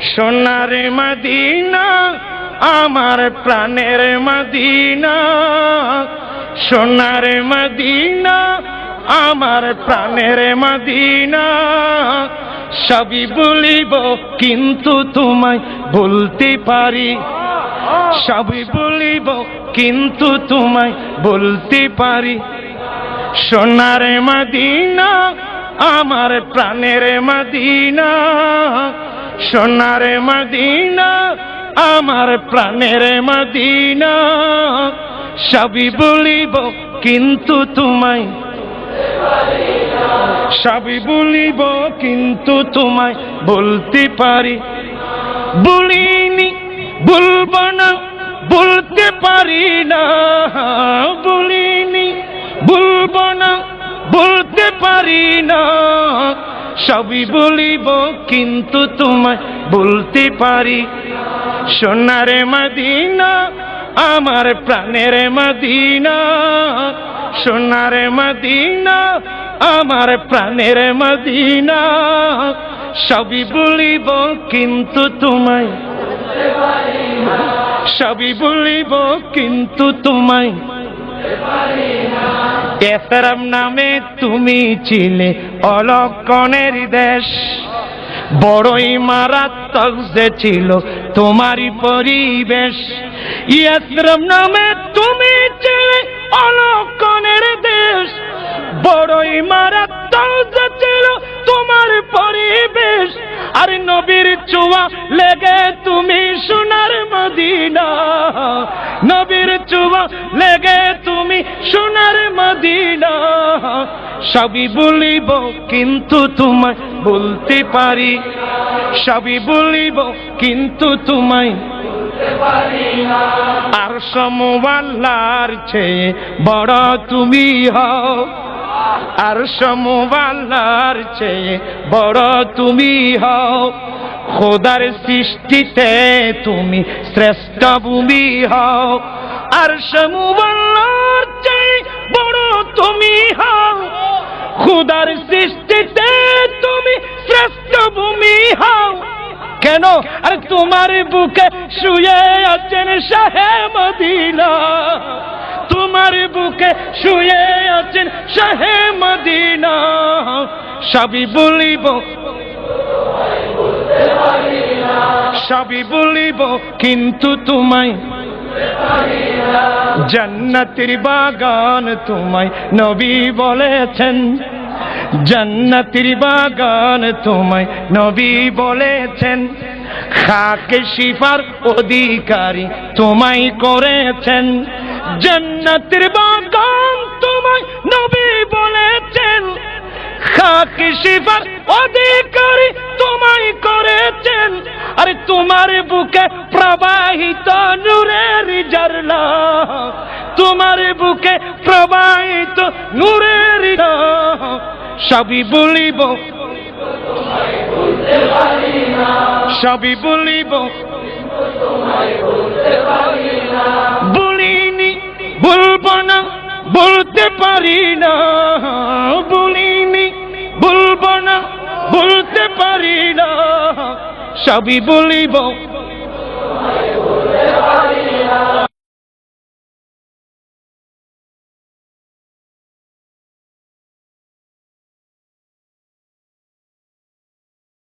সোনার মদিনা আমার প্রাণের মদিনা, সোনার মদিনা আমার প্রাণের মদিনা। সবই বলিব কিন্তু তোমায় বলতে পারি, সবই বলিব কিন্তু তোমায় বলতে পারি। সোনার মদিনা আমার প্রাণের মদিনা, সোনার মদিনা আমার প্রাণের মদিনা। সবই বলিব কিন্তু তোমায়, সবই বলিব কিন্তু তোমায় বলতে পারি। বলিনি বলবো না বলতে পারি না, বলিনি বলবো না বলতে পারি না। সবই বলিব কিন্তু তোমায় বলতে পারি। সোনার মদিনা আমার প্রাণের মদিনা, সোনার মদিনা আমার প্রাণের মদিনা। সবই বলিব কিন্তু তোমায়, সবই বলিব কিন্তু তোমায়। এসরাম নামে তুমি ছিলে অলক্ষণের দেশ, বড়ই মারাত্মক যে ছিল তোমারই পরিবেশ। এসরাম নামে তুমি ছিলে অলক্ষণের দেশ, বড়ই মারাত্মক যে ছিল তোমার পরিবেশ। আর নবীর ছোঁয়া লেগে তুমি সোনার মদিনা, নবীর ছোঁয়া লেগে তুমি সোনার মদিনা। সবই বলিব কিন্তু তোমায় বলতে পারি, সবই বলিব কিন্তু তোমায় বলতে পারি না। আর সমওয়ালার চেয়ে বড় তুমি হও, আর সমওয়ালার চেয়ে বড় তুমি হও। খোদার সৃষ্টিতে তুমি শ্রেষ্ঠ ভূমি হও, আর সমওয়ালার চেয়ে বড় তুমি হও। খোদার সৃষ্টিতে তুমি শ্রেষ্ঠ ভূমি হও। কেন? আর তোমার বুকে শুয়ে আছেন শাহে মদিনা, তোমার বুকে শুয়ে আছেন শাহে মদিনা। সবই বলিব, সবই বলিব কিন্তু তোমায়। জান্নাতের বাগান তোমায় নবী বলেছেন, জান্নাতের বাগান তোমায় নবী বলেছেন। খাকে শিফার অধিকারী তোমায় করেছেন, জান্নাতের বাগান তোমায় নবী বলেছেন। খাকে শিফার অধিকারী তোমায় করেছেন। আরে তোমার বুকে প্রবাহিত নূরের ঝরনা, তোমার বুকে প্রবাহিত নূরের ঝরনা। সবই বলিব, সবই বলিব বলিনি বলবো না বলতে পারি না, বলিনি বলবো না বলতে পারি না। সবই বলিব